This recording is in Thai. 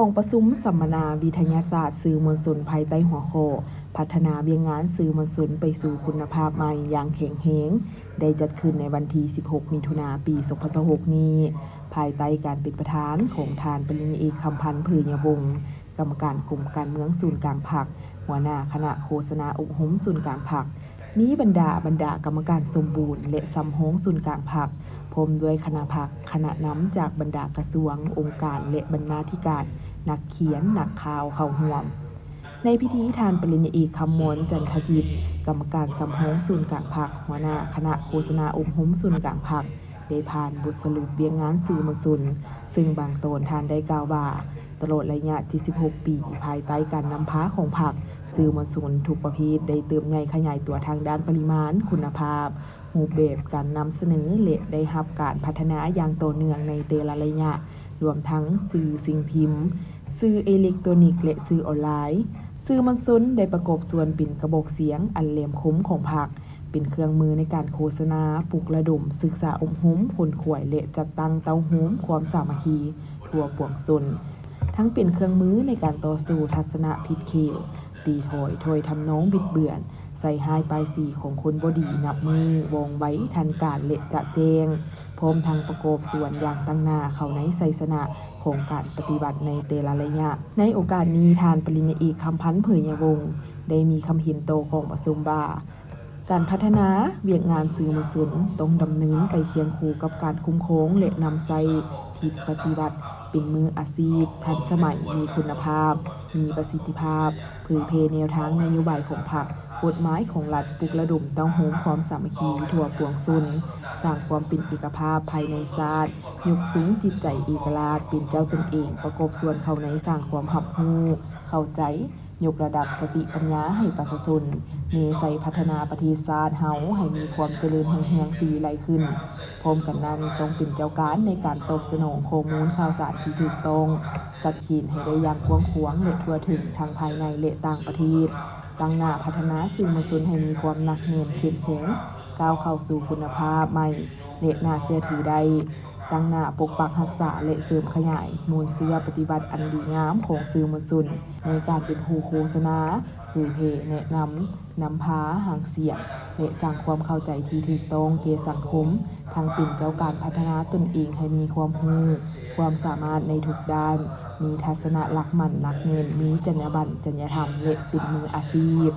องประชุมสัมมนาวิทยาศาสตร์สื่อมวลชนภายใต้หัวข้อพัฒนาเวียงงานสื่อมวลชนไปสู่คุณภาพใหม่อย่างแข็งแรงได้จัดขึ้นในวันที่ 16 มิถุนายน ปี 2026 นี้ภายใต้การเป็นประธานของท่านปริญญาเอกคำพันธ์ เผือยวงศ์กรรมการกลุ่มการเมืองศูนย์กลางพรรคหัวหน้าคณะโฆษณาอบรมศูนย์กลางพรรคมีบรรดากรรมการสมบูรณ์และสำโฮงศูนย์กลางพรรคพร้อมด้วยคณะพรรคคณะนำจากบรรดากระทรวงองค์การและบรรณาธิการนักเขียนนักข่าวเข้าร่วมในพิธีทานปริญญาเอกคำมวลจันทจิตกรรมการสำโฮงศูนย์กลางพรรคหัวหน้าคณะโฆษณาอบรมศูนย์กลางพรรคได้ผ่านบทสรุปเวียงงานสื่อมวลชนซึ่งบางตอนท่านได้กล่าวว่าตลอดระยะ76 ปีภายใต้การนำพาของพรรคสื่อมวลชนทุกประเภทได้เติบใหญ่ขยายตัวทางด้านปริมาณคุณภาพรูปแบบการนำเสนอและได้รับการพัฒนาอย่างต่อเนื่องในแต่ละระยะรวมทั้งสื่อสิ่งพิมพ์สื่ออิเล็กทรอนิกส์และสื่อออนไลน์สื่อมวลชนได้ประกอบส่วนเป็นกระบอกเสียงอันแหลมคมของพรรคเป็นเครื่องมือในการโฆษณาปลุกระดมศึกษาอบรมผลขวยและจัดตั้งเต้าหูมความสามัคคีทั่วปวงชนทั้งเป็นเครื่องมือในการต่อสู้ทัศนะผิดเขตตีถอยทำนองบิดเบือนใส่หายปลายสีของคนบ่ดีนับมือวงไว้ทันการและจะแจงพร้อมทางประกอบส่วนอย่างตั้งหน้าเข้าในไสสนะของการปฏิบัติในแต่ละระยะในโอกาสนี้ทานปริญญาเอกคำพันธ์ เผยยวงศ์ได้มีคำเห็นโตของประชุมว่าการพัฒนาเวียกงานสื่อมวลชนต้องดำเนินไปเคียงคู่กับการคุ้มครองและนำใช้ที่ปฏิบัติเป็นมืออาชีพทันสมัยมีคุณภาพมีประสิทธิภาพเผยแพร่แนวทางนโยบายของพรรคกฎหมายของรัฐปลุกระดมเต้าโฮมความสามัคคีทั่วปวงชนสร้างความเป็นเอกภาพภายในชาติยกสูงจิตใจเอกราชเป็นเจ้าตนเองประกอบส่วนเข้าในสร้างความรับรู้เข้าใจยกระดับสติปัญญาให้ประชาชนเนใส่พัฒนาประเทศชาติเฮาให้มีความเจริญรุ่งเรืองสิวิไลขึ้นพร้อมกันนั้นต้องเป็นเจ้าการในการตอบสนองข้อมูลข่าวสารที่ถูกต้องชัดเจนให้ได้อย่างกว้างขวางและทั่วถึงทั้งภายในและต่างประเทศตั้งหน้าพัฒนาสื่อมวลชนให้มีความหนักแน่นเข้มแข็งก้าวเข้าสู่คุณภาพใหม่และน่าเชื่อถือได้ตั้งหน้าปกปักรักษาและเสริมขยายมูลเชื่อปฏิบัติอันดีงามของสื่อมวลชนในการเป็นผู้โฆษณาเผยแพร่แนะนำพาหางเสียงและสร้างความเข้าใจที่ถูกต้องแก่สังคมทั้งเป็นเจ้าการพัฒนาตนเองให้มีความรู้ความสามารถในทุกด้านมีทัศนะหลักมั่นหลักเน้นมีจรรยาบรรณจรรยธรรมและเป็นมืออาชีพ